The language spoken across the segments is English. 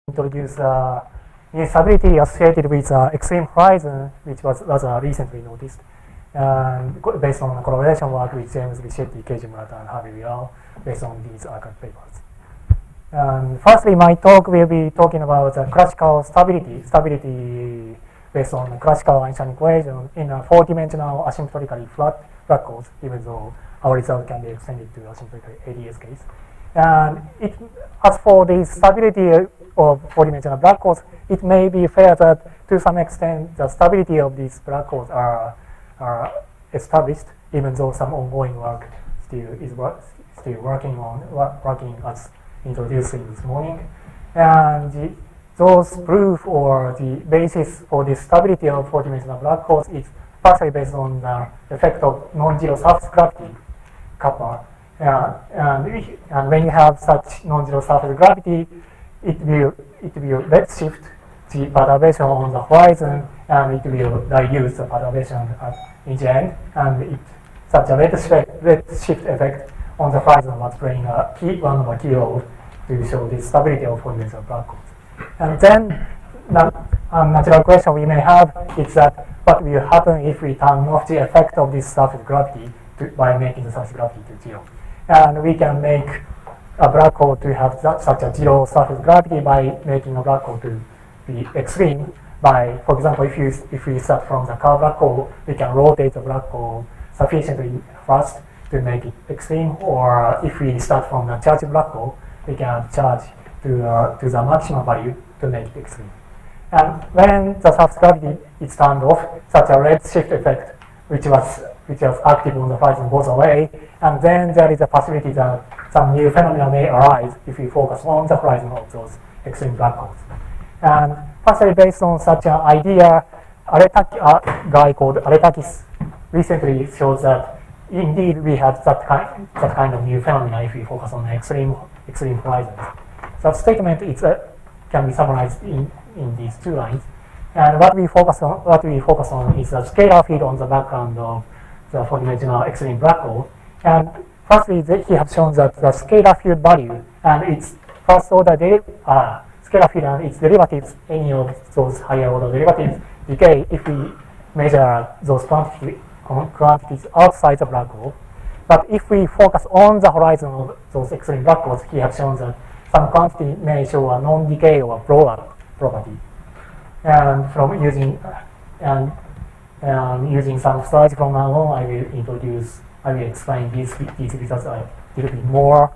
introduce instability associated with extreme horizon, which was recently noticed, and based on collaboration work with James Richetti, Keiji Murata, and Harvey Real, based on these archive papers. And firstly, my talk will be talking about classical stability based on classical Einstein equation in a four-dimensional asymptotically flat black holes, even though our result can be extended to asymptotically ADS case. And as for the stability of four-dimensional black holes, it may be fair that to some extent the stability of these black holes are established, even though some ongoing work still working as introduced in this morning. And those proof or the basis for the stability of four-dimensional black holes is partially based on the effect of non-zero surface gravity, kappa. And when you have such non-zero surface gravity, it will redshift the perturbation on the horizon, and it will reduce the perturbation in the end. And such a redshift effect on the horizon was playing one of a key role to show the stability of four-dimensional black holes. And then the natural question we may have is that what will happen if we turn off the effect of this surface gravity by making the surface gravity to zero. And we can make a black hole to have such a zero surface gravity by making a black hole to be extreme by, for example, if we start from the curved black hole, we can rotate the black hole sufficiently fast to make it extreme, or if we start from the charged black hole, we can charge to the maximum value to make it extreme. And when the surface gravity is turned off, such a redshift effect, which was active on the horizon, goes away, and then there is a possibility that some new phenomena may arise if we focus on the horizon of those extreme black holes. And partially based on such an idea, a guy called Aretakis recently shows that indeed we have that kind of new phenomena if we focus on extreme horizons. That statement can be summarized in these two lines. And what we focus on is the scalar field on the background of the four-dimensional extreme black hole. And firstly, he has shown that the scalar field value and its first order scalar field and its derivatives, any of those higher order derivatives, decay if we measure those quantities outside the black hole. But if we focus on the horizon of those extreme black holes, he has shown that some quantity may show a non-decay or blow-up property. And from using some slides from now on, I will explain these results a little bit more,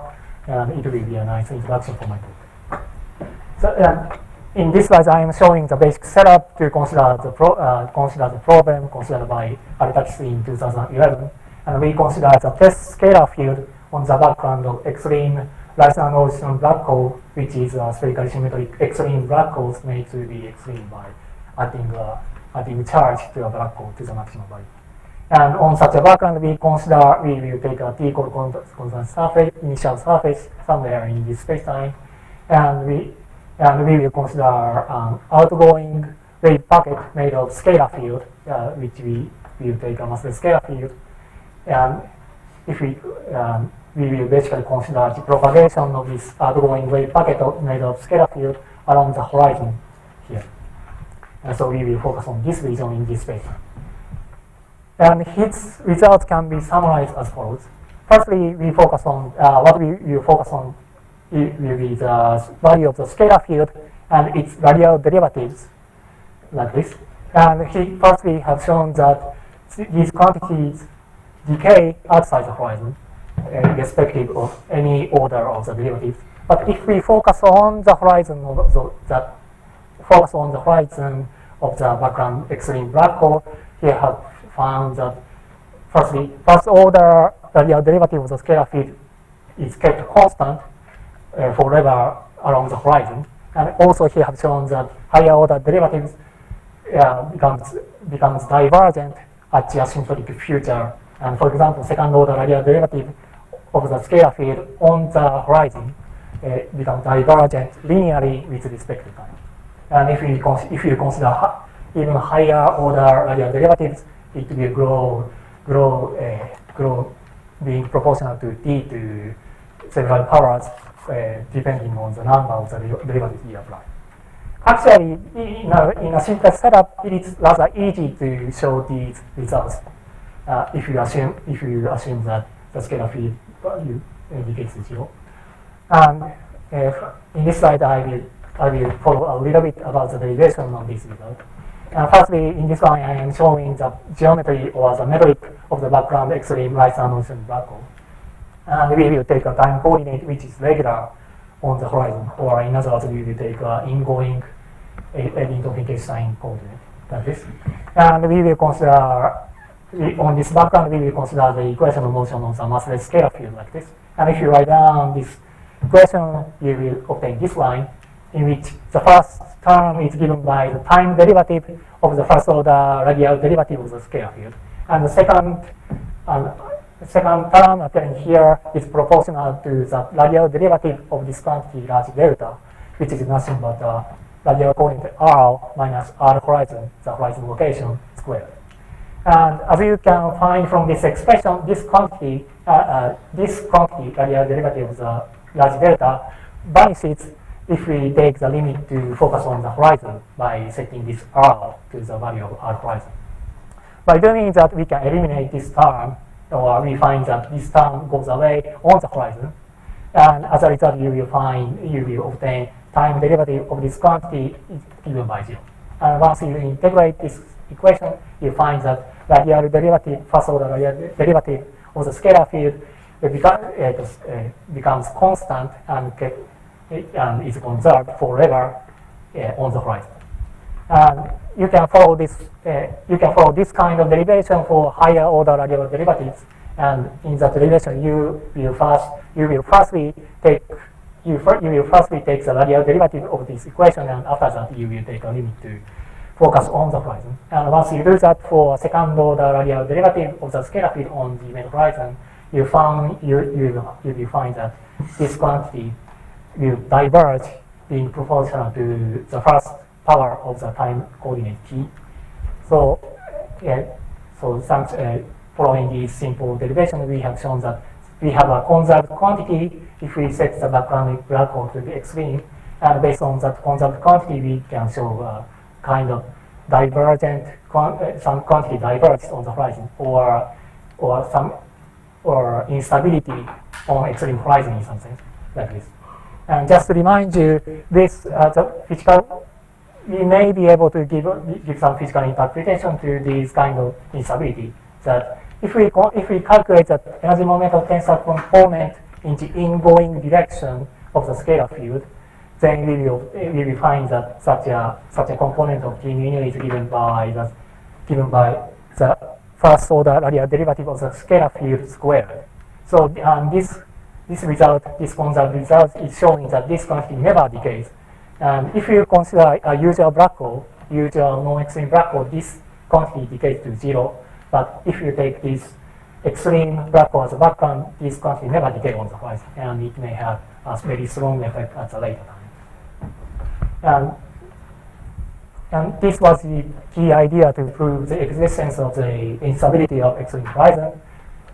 and it will be a nice introduction for my talk. So in this slide, I am showing the basic setup to consider the problem considered by Aretakis in 2011, and we consider the test scalar field on the background of extreme Reissner-Nordstrom black hole, which is a spherically symmetric extreme black holes made to be extreme by adding charge to a black hole to the maximum value. And on such a background, we will take a T constant surface, initial surface somewhere in this spacetime, and we will consider an outgoing wave packet made of scalar field, which we will take a massive scalar field, and if we will basically consider the propagation of this outgoing wave packet made of scalar field along the horizon here. And so we will focus on this region in this space. And his results can be summarized as follows. Firstly, we focus on what we will focus on will be the value of the scalar field and its radial derivatives, like this. And he firstly has shown that these quantities decay outside the horizon, irrespective of any order of the derivatives. But if we focus on the horizon of the background extreme black hole, he has found that first order radial derivative of the scalar field is kept constant forever along the horizon. And also he has shown that higher order derivatives becomes divergent at the asymptotic future. And for example, second order radial derivative of the scalar field on the horizon becomes divergent linearly with respect to time. And if you consider even higher order radial derivatives, it will grow being proportional to t to several powers depending on the number of the derivatives you apply. Actually, in a simple setup, it is rather easy to show these results if you assume that the scalar field value indicates 0. And in this slide, I will follow a little bit about the derivation of this result. Firstly, in this one, I am showing the geometry or the metric of the background extreme Reissner-Nordstrom black hole. And we will take a time coordinate which is regular on the horizon, or in other words, we will take an ingoing Eddington-Finkelstein coordinate like this. And we will consider, on this background, we will consider the equation of motion on the massless scalar field like this. And if you write down this equation, you will obtain this line, in which the first term is given by the time derivative of the first order radial derivative of the scalar field. And the second term appearing here is proportional to the radial derivative of this quantity large delta, which is nothing but the radial coordinate r minus r horizon, the horizon location squared. And as you can find from this expression, this quantity radial derivative of the large delta vanishes if we take the limit to focus on the horizon by setting this r to the value of r horizon. By doing that, we can eliminate this term, or we find that this term goes away on the horizon. And as a result, you will obtain time derivative of this quantity given by 0. And once you integrate this equation, you find that radial derivative, first order radial derivative of the scalar field becomes constant and is conserved forever on the horizon. And you can follow this. You can follow this kind of derivation for higher order radial derivatives. And in that derivation, you will firstly take the radial derivative of this equation, and after that, you will take a limit to focus on the horizon. And once you do that for second order radial derivative of the scalar field on the event horizon, you will find that this quantity will diverge being proportional to the first power of the time coordinate t. So, following this simple derivation, we have shown that we have a conserved quantity if we set the background black hole to the extreme, and based on that conserved quantity, we can show a kind of divergent, some quantity diverges on the horizon, or instability on extreme horizon in some sense, like this. And just to remind you, this the physical, we may be able to give some physical interpretation to this kind of instability. That if we calculate the energy momentum tensor component in the ingoing direction of the scalar field, then we will find that such a component of T mu is given by the first order radial derivative of the scalar field squared. So this conserved result is showing that this quantity never decays. And if you consider a usual black hole, usual non-extreme black hole, this quantity decays to 0. But if you take this extreme black hole as a background, this quantity never decays on the horizon, and it may have a very strong effect at a later time. And this was the key idea to prove the existence of the instability of extreme horizon.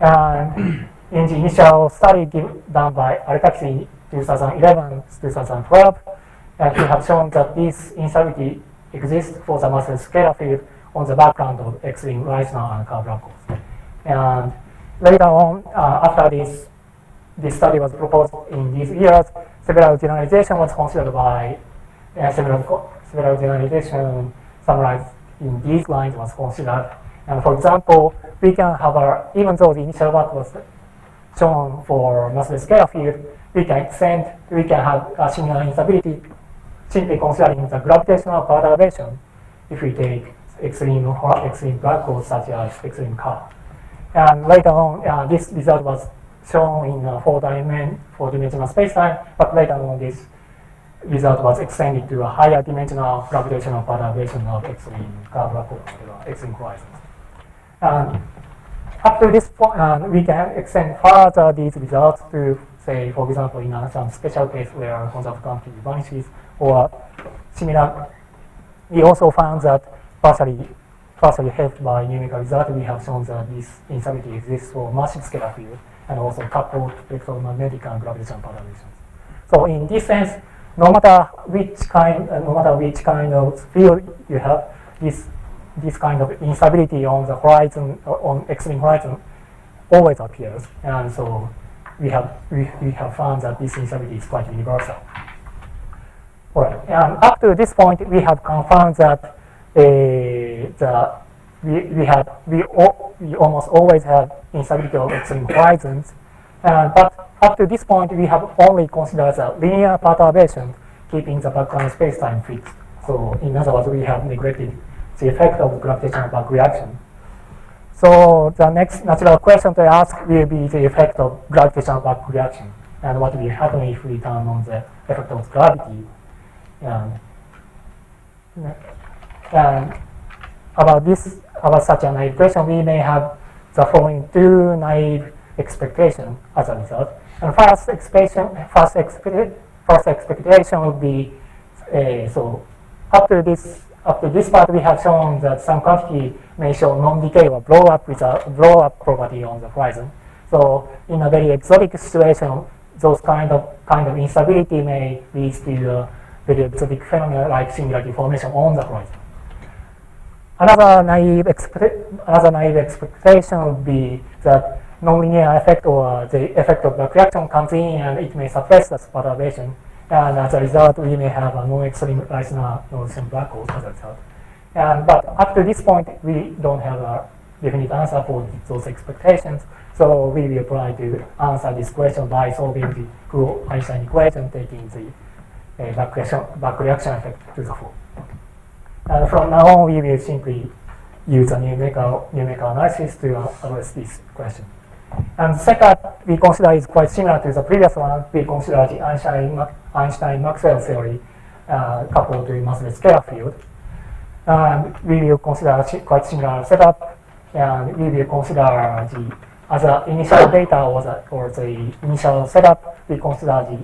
And in the initial study done by Aritaxi in 2011-2012, we have shown that this instability exists for the massless scalar field on the background of extreme Reissner and Kerr black holes. And later on, after this study was proposed in these years, several generalization was considered by several generalization summarized in these lines was considered. And for example, we can have even though the initial work was shown for massless scalar field, we can have a similar instability simply considering the gravitational perturbation if we take extreme black holes such as extreme Kerr. And later on, this result was shown in four-dimensional spacetime, but later on this result was extended to a higher dimensional gravitational perturbation of extreme Kerr black holes, extreme horizons. Up to this point, we can extend further these results to, say, for example, in some special case where conserved quantity vanishes, or similar. We also found that partially helped by numerical result, we have shown that this instability exists for massive scalar field and also coupled electromagnetic and gravitational perturbations. So in this sense, no matter which kind of field you have, this kind of instability on the horizon, on extreme horizon, always appears, and so we have found that this instability is quite universal. All right, and up to this point, we have confirmed that we almost always have instability of extreme horizons, but up to this point, we have only considered the linear perturbation, keeping the background space-time fixed. So, in other words, we have neglected the effect of gravitational back reaction. So, the next natural question to ask will be the effect of gravitational back reaction, and what will happen if we turn on the effect of gravity. And about such a naive question, we may have the following two naive expectations as a result. And first expectation would be so up to this part, we have shown that some quantity may show non-decay or blow up with a blow up property on the horizon. So in a very exotic situation, those kind of instability may lead to a very exotic phenomena like singularity formation on the horizon. Another naive expectation would be that nonlinear effect or the effect of back reaction comes in and it may suppress the perturbation. And as a result, we may have a non-extreme Reissner-Nordstrom black hole as a result. But up to this point, we don't have a definite answer for those expectations. So we will try to answer this question by solving the Coulomb-Einstein equation, taking the back reaction effect to the fore. And from now on, we will simply use a numerical analysis to address this question. And the second we consider is quite similar to the previous one. We consider the Einstein-Maxwell theory coupled to massless scalar field. And we will consider quite similar setup, and we will consider the other initial data or the initial setup. We consider the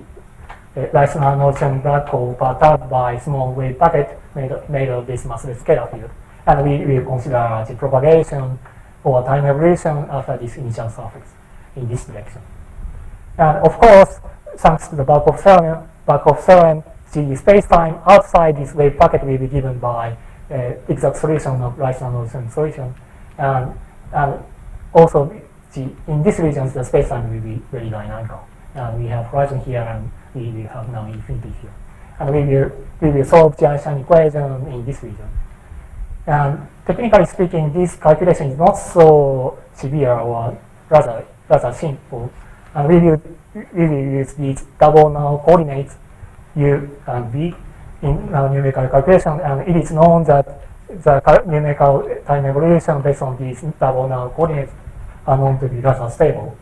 Reissner-Nordstrom black hole perturbed by small wave packet made of this massless scalar field. And we will consider the propagation or time evolution after this initial surface in this direction. And of course, thanks to the Barkov theorem, the space-time outside this wave packet will be given by exact solution of Reissner-Nordstrom solution. And also, in this region, the space-time will be very dynamical. And we have horizon here, and we will have now infinity here. And we will solve the Einstein equation in this region. And technically speaking, this calculation is not so severe, or rather simple. And we will use these double null coordinates U and V in our numerical calculation. And it is known that the numerical time evolution based on these double null coordinates are known to be rather stable,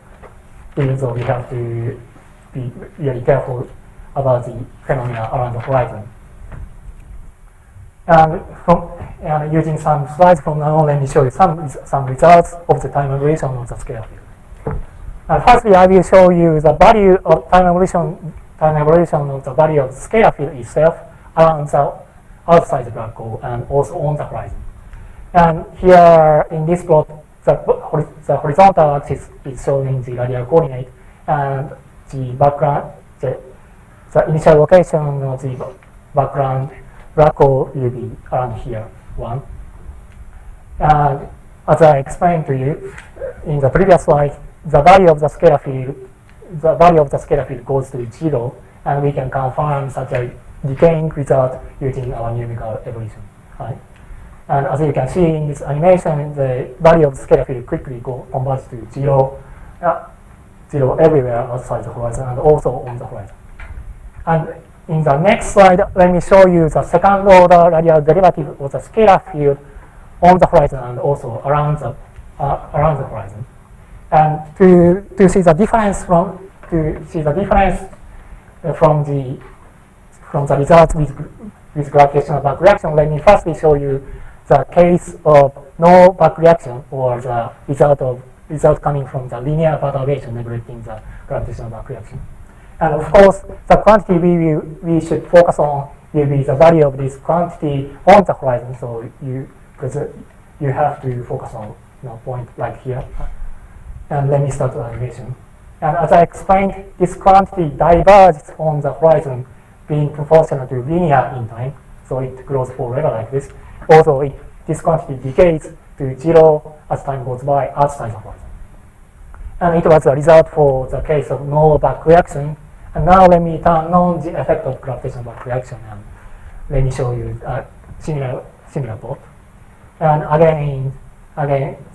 even though we have to be really careful about the phenomena around the horizon. And using some slides from now on, let me show you some results of the time evolution of the scalar field. And firstly, I will show you the value of time evolution of the value of the scalar field itself around the outside the black hole and also on the horizon. And here in this plot, the horizontal axis is showing the radial coordinate, and the background, the initial location of the background black hole will be around here, 1. And as I explained to you in the previous slide, the value of the scalar field goes to 0, and we can confirm such a decaying result using our numerical evolution. Right? And as you can see in this animation, the value of the scalar field quickly converts to 0 everywhere outside the horizon and also on the horizon. And in the next slide, let me show you the second order radial derivative of the scalar field on the horizon and also around the horizon. And to see the difference from the results with gravitational back reaction, let me firstly show you the case of no back reaction, or the result coming from the linear perturbation neglecting the gravitational back reaction. And of course, the quantity we should focus on will be the value of this quantity on the horizon. So you have to focus on a point like here. And let me start the animation. And as I explained, this quantity diverges on the horizon being proportional to linear in time, so it grows forever like this. Also, this quantity decays to 0 as time goes by outside the horizon. And it was a result for the case of no back reaction. And now let me turn on the effect of gravitational back reaction, and let me show you a similar plot. And again,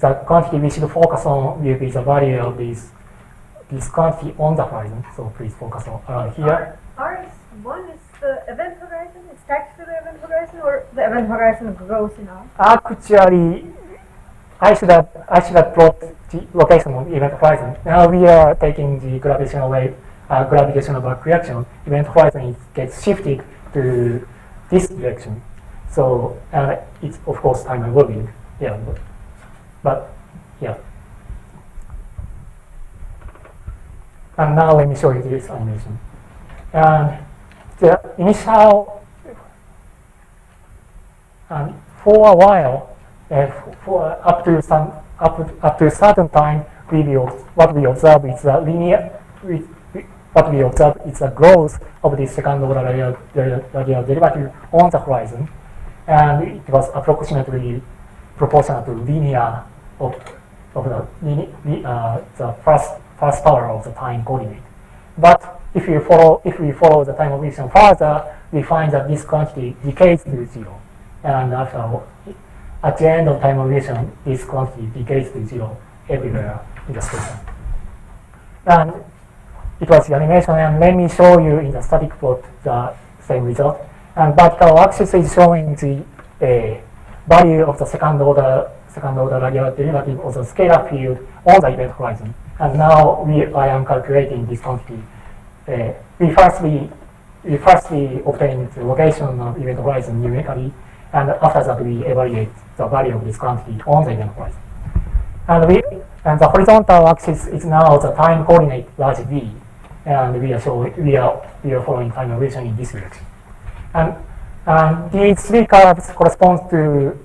the quantity we should focus on will be the value of this quantity on the horizon. So please focus on around here. RS1 is the event horizon. It's tagged to the event horizon, or the event horizon grows enough. Actually, I should have plot the location of event horizon. Now we are taking the gravitational back reaction. Event horizon gets shifted to this direction. So it's of course time evolving. Yeah, but yeah. And now let me show you this animation. And the initial, for a while, for up to a certain time, what we observe is the linear. What we observe is the growth of the second order radial derivative on the horizon, and it was approximately proportional to linear of the first power of the time coordinate. But if we follow the time evolution further, we find that this quantity decays to 0, and at the end of time evolution, this quantity decays to 0 everywhere in the space. And it was the animation, and let me show you in the static plot the same result. And vertical axis is showing the value of the second order radial derivative of the scalar field on the event horizon. And now I am calculating this quantity. We firstly obtain the location of event horizon numerically, and after that we evaluate the value of this quantity on the event horizon. And the horizontal axis is now the time coordinate large V, and we are following time evolution in this direction. And these three curves corresponds to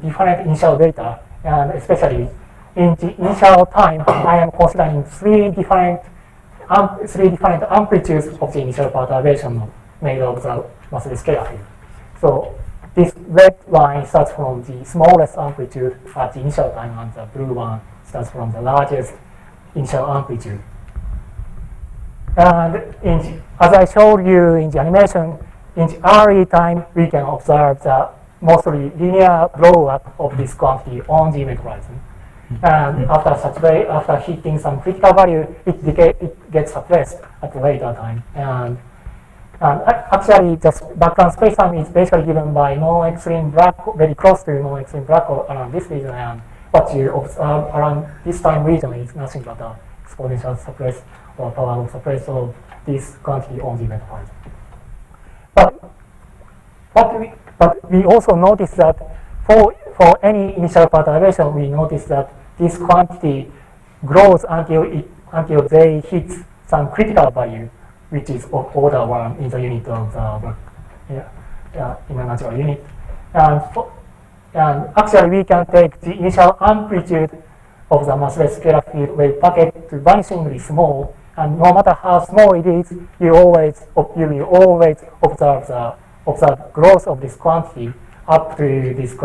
different initial data, and especially in the initial time, I am considering three different amplitudes of the initial perturbation made of the massless scalar field. So this red line starts from the smallest amplitude at the initial time, and the blue one starts from the largest initial amplitude. And as I showed you in the animation, in the early time, we can observe the mostly linear blow-up of this quantity on the event horizon. And after hitting some critical value, it gets suppressed at a later time. And actually, the background spacetime is basically given by non-extreme black hole, very close to non-extreme black hole around this region. And what you observe around this time region is nothing but an exponential suppress or power of suppress of this quantity on the event horizon. But we also notice that for any initial perturbation, we notice that this quantity grows until they hit some critical value, which is of order 1 in the unit of the in a natural unit. And actually, we can take the initial amplitude of the massless scalar field wave packet to vanishingly small, and no matter how small it is, you will always observe growth of this quantity up to this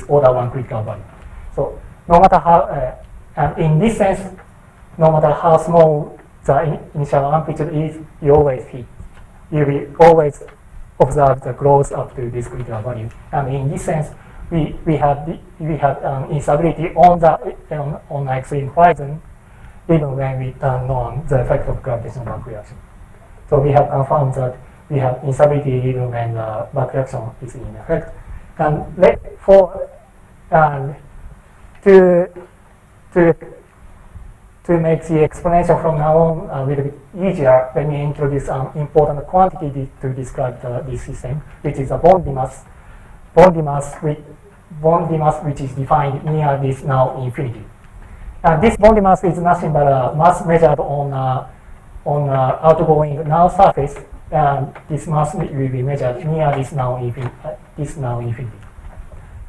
order 1 critical value. So no matter how, and in this sense, no matter how small the initial amplitude is, you will always observe the growth up to this critical value. And in this sense, we have instability on the extreme horizon, even when we turn on the effect of gravitational back reaction. So we have confirmed that we have instability even when the back reaction is in effect. And to make the explanation from now on a little bit easier, let me introduce an important quantity to describe this system, which is a bond mass which is defined near this now infinity. And this bond mass is nothing but a mass measured on outgoing null surface, and this mass will be measured near this now infinity.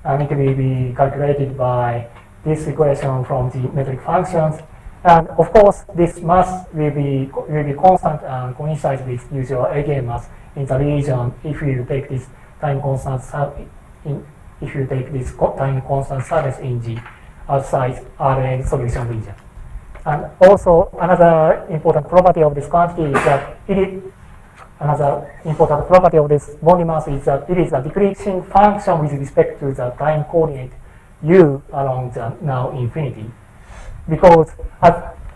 And it will be calculated by this equation from the metric functions, And of course, this mass will be constant and coincides with usual eigenmass in the region if you take this time constant surface in the outside Rn solution region. And also another important property of this quantity is that another important property of this body mass is that it is a decreasing function with respect to the time coordinate u along the now infinity. Because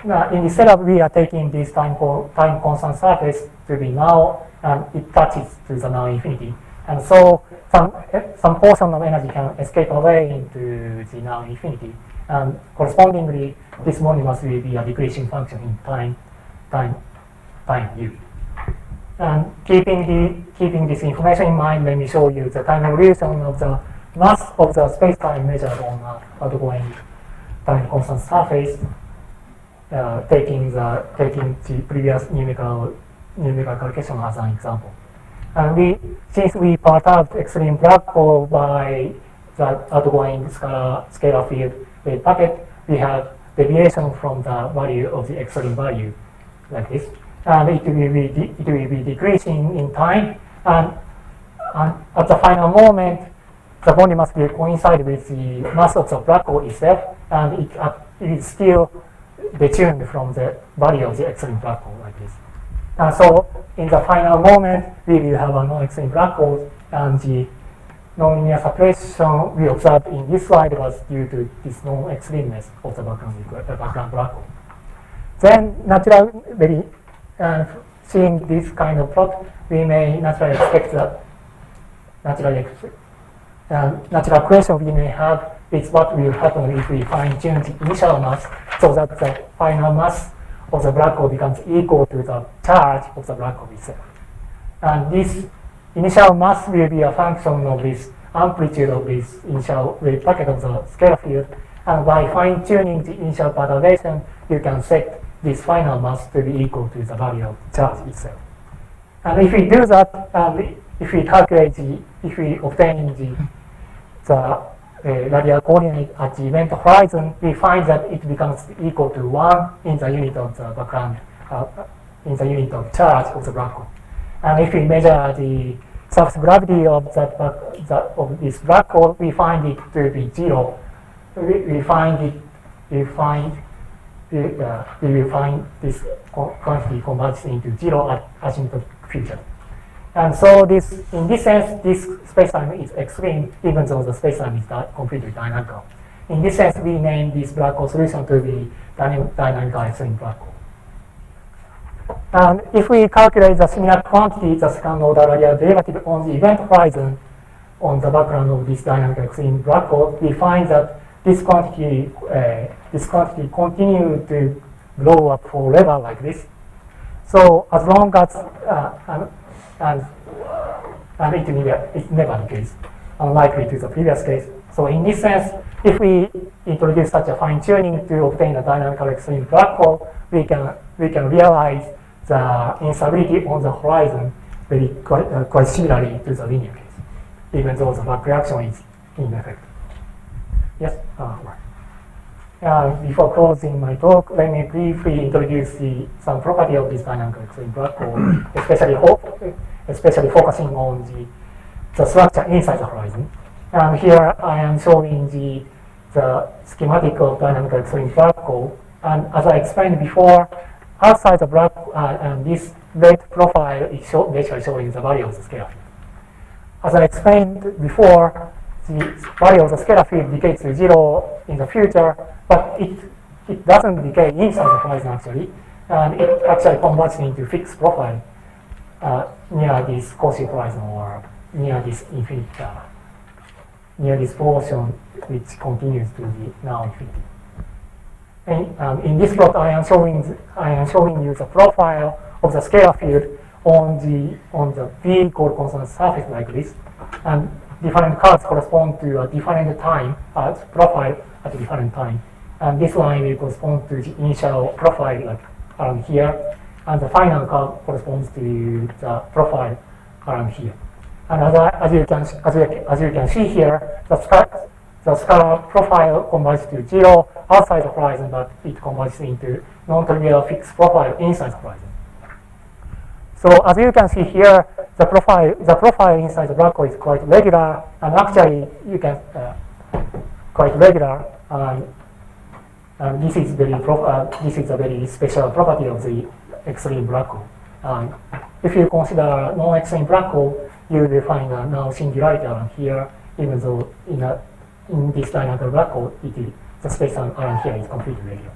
in the setup we are taking this time constant surface to be now, and it touches to the now infinity. And so some portion of energy can escape away into the now infinity. And correspondingly, this body mass will be a decreasing function in time u. And keeping this information in mind, let me show you the time evolution of the mass of the space-time measured on an outgoing time constant surface, taking the previous numerical calculation as an example. And since we perturbed extreme black hole by the outgoing scalar field wave packet, we have deviation from the value of the extreme value like this. And it will be decreasing in time, and at the final moment, the body mass will coincide with the mass of the black hole itself, and it is still detuned from the value of the extreme black hole like this. And so, in the final moment, we will have a non-extreme black hole, and the nonlinear separation we observed in this slide was due to this non-extremeness of the background black hole. Then, seeing this kind of plot, we may naturally expect that natural question we may have is what will happen if we fine-tune the initial mass so that the final mass of the black hole becomes equal to the charge of the black hole itself. And this initial mass will be a function of this amplitude of this initial wave packet of the scalar field. And by fine-tuning the initial perturbation, you can set this final mass to be equal to the value of the charge itself. And if we do that, if we obtain the radial coordinate at the event horizon, we find that it becomes equal to 1 in the unit of the background, in the unit of charge of the black hole. And if we measure the surface gravity of this black hole, we find it to be 0. We will find this quantity converges into 0 at asymptotic future. And so in this sense, this spacetime is extreme, even though the spacetime is completely dynamical. In this sense, we name this black hole solution to be dynamical extreme black hole. And if we calculate the similar quantity, the second order radial derivative on the event horizon on the background of this dynamical extreme black hole, we find that this quantity continues to blow up forever like this. So as long as and it never decays, unlikely to the previous case. So in this sense, if we introduce such a fine-tuning to obtain a dynamical extreme black hole, we can realize the instability on the horizon very quite similarly to the linear case, even though the back reaction is in effect. Yes. Before closing my talk, let me briefly introduce some property of this dynamical extreme black hole, especially focusing on the structure inside the horizon. And here I am showing the schematic of dynamical extreme black hole. And as I explained before, outside the black and this red profile is basically showing the value of the scalar field. As I explained before, the value of the scalar field decays to 0 in the future, but it doesn't decay inside the horizon actually, and it actually converts into fixed profile near this Cauchy horizon or near this infinite, near this portion which continues to the now infinity. And in this plot, I am showing you the profile of the scalar field on the V constant surface like this, and different curves correspond to a different time profile at a different time. And this line will correspond to the initial profile like around here, and the final curve corresponds to the profile around here. And as you can see here, the the scalar profile converges to 0 outside the horizon, but it converges into non-trivial fixed profile inside the horizon. So as you can see here, the profile inside the black hole is quite regular, and actually you can quite regular. And this is a very special property of the extreme black hole. If you consider non-extreme black hole, you will find a null singularity around here, even though in this dynamical black hole, the space around here is completely regular.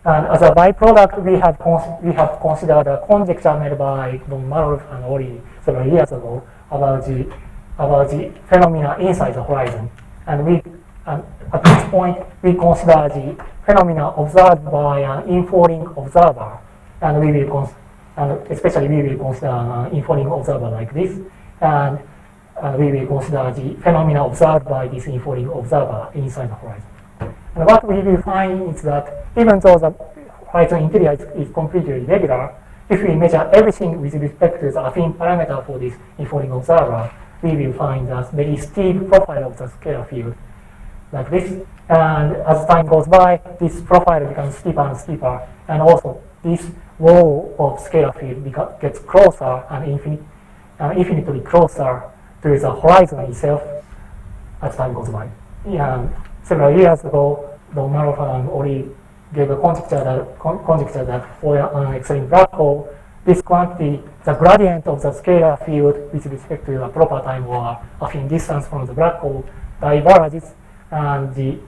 And as a byproduct, we have considered a conjecture made by Don Marolf and Ori several years ago about the phenomena inside the horizon. And at this point, we consider the phenomena observed by an infalling observer, and especially we will consider an infalling observer like this, and we will consider the phenomena observed by this infalling observer inside the horizon. And what we will find is that even though the horizon interior is completely irregular, if we measure everything with respect to the affine parameter for this infalling observer, we will find a very steep profile of the scalar field like this. And as time goes by, this profile becomes steeper and steeper, and also this wall of scalar field gets closer and infinitely closer to the horizon itself as time goes by. And several years ago, Don Marolf and Ori gave a conjecture that for an extreme black hole, this quantity, the gradient of the scalar field with respect to a proper time or affine distance from the black hole diverges, and the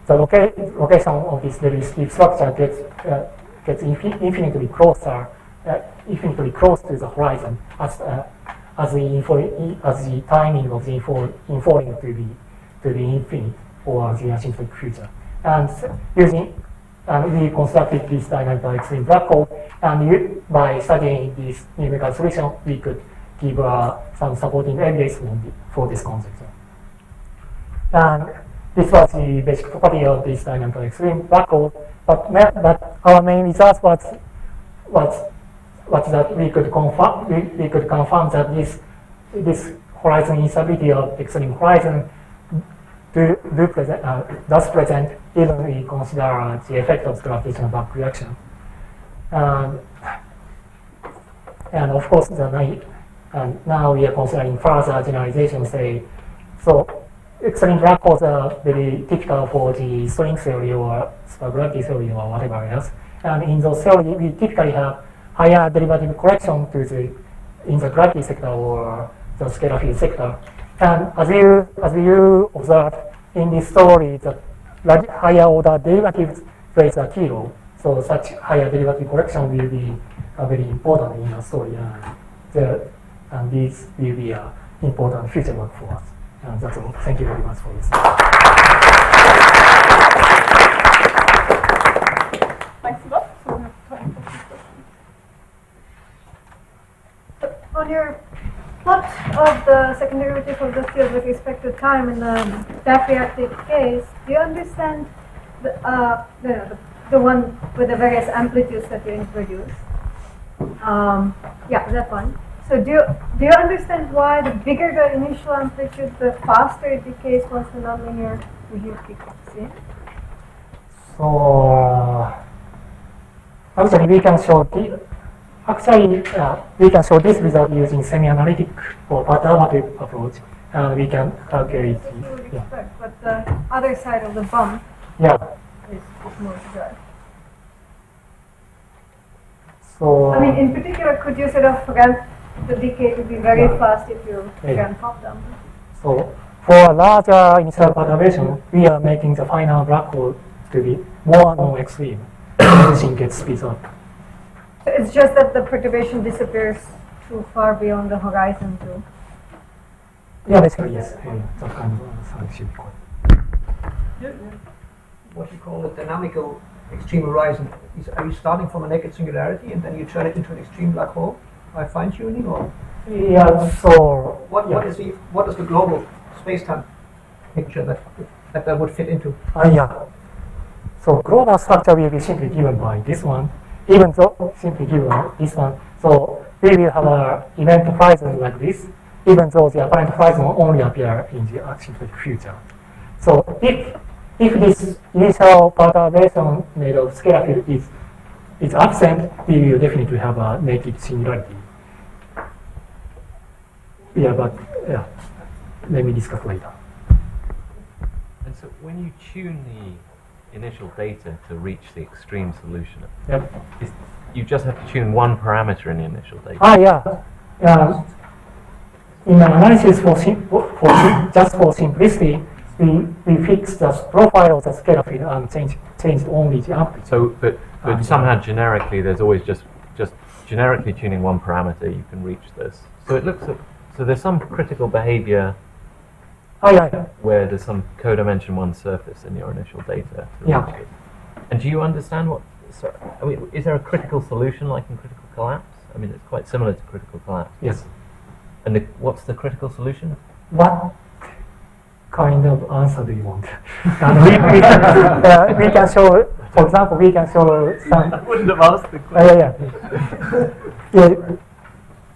location of this very steep structure gets infinitely close to the horizon as the timing of the infalling to the infinite or the asymptotic future. And we constructed this dynamical extreme black hole, and by studying this numerical solution, we could give some supporting evidence for this conjecture. And this was the basic property of this dynamical extreme black hole. But our main result was that we could confirm that this horizon instability of extreme horizon does present even we consider the effect of gravitational back reaction. And of course, now we are considering further generalization. So extreme black holes are very typical for the string theory or supergravity theory or whatever else. And in those theories, we typically have higher derivative correction in the gravity sector or the scalar field sector. And as you observe in this story, the higher order derivatives plays a key role. So such higher derivative correction will be very important in the story, and this will be an important future work for us. And that's all. Thank you very much for this. Thanks a lot. So we have time for some questions. On your plot of the second derivative of the field with respect to time in the back reactive case, do you understand the one with the various amplitudes that you introduce? Yeah, that one. So do you understand why the bigger the initial amplitude, the faster it decays once the nonlinear regime kicks in? So actually we can show this result using semi-analytic or perturbative approach, and we can calculate. That's what you would expect, but the other side of the bump is more dry. So I mean, in particular, could you sort of prevent the decay to be very fast if you can pop them? So for a larger initial perturbation, we are making the final black hole to be more non-extreme. Everything gets speeds up. So it's just that the perturbation disappears too far beyond the horizon too. Yeah, basically yes. That kind of science should be quite. What you call a dynamical extreme horizon. Are you starting from a naked singularity and then you turn it into an extreme black hole by fine-tuning, or? Yeah. So what is the global space-time picture that would fit into? Yeah. So global structure will be simply given by this one, even though simply given this one. So we will have an event horizon like this, even though the apparent horizon only appear in the asymptotic future. So if this initial perturbation made of scalar field is absent, we will definitely have a naked singularity. Yeah, but let me discuss later. And so when you tune the initial data to reach the extreme solution, Yep. you just have to tune one parameter in the initial data. Yeah. In an analysis just for simplicity, we fix the profile of the scalar field and change only the amplitude. So, but somehow generically, there's always just generically tuning one parameter, you can reach this. So it looks at, so there's some critical behavior where there's some codimension one surface in your initial data. Yeah. It. And do you understand what? So, I mean, is there a critical solution like in critical collapse? I mean, it's quite similar to critical collapse. Yes. And what's the critical solution? What kind of answer do you want? And we can show, for example, we can show some. I wouldn't have asked the question. Yeah.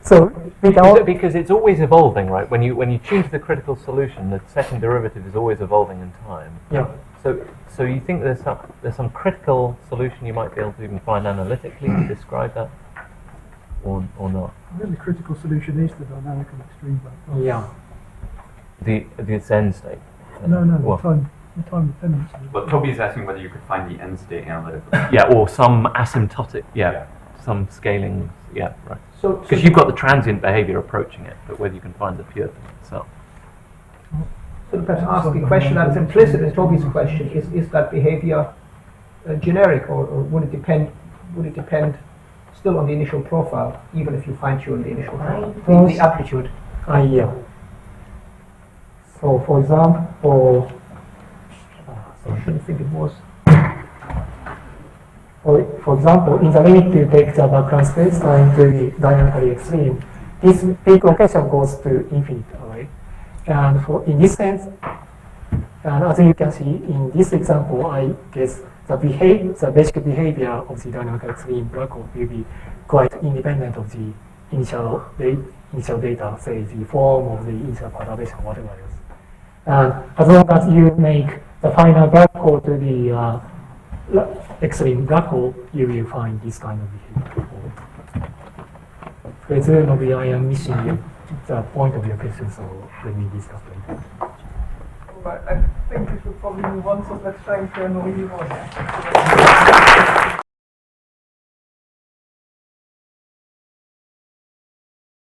So we can. Because it's always evolving, right? When you tune to the critical solution, the second derivative is always evolving in time. Yeah. So you think there's some critical solution you might be able to even find analytically to describe that, or not? I think the critical solution is the dynamical extreme black hole. Yeah. Its end state. No, Well, the time dependence. Well, Toby is asking whether you could find the end state analytically. yeah, or some asymptotic. Yeah, some scaling. Yeah, right. So Because you've got the transient behavior approaching it, but whether you can find the pure thing itself. So perhaps ask the question that is implicit in Toby's question: is that behavior generic, or would it depend? Would it depend still on the initial profile, even if you fine-tune the initial profile, the amplitude? Yeah. So, for example, I shouldn't think it was. for example, in the limit to take the background space-time to be dynamically extreme, this peak location goes to infinite array. And in this sense, and as you can see in this example, I guess the basic behavior of the dynamically extreme black hole will be quite independent of the initial data, say the form of the initial perturbation, whatever else. And as long as you make the final black hole to the extreme black hole, you will find this kind of behavior. Presumably, I am missing the point of your question, so let me discuss later. Right, I think we should probably move on, so let's try and turn Norihiro.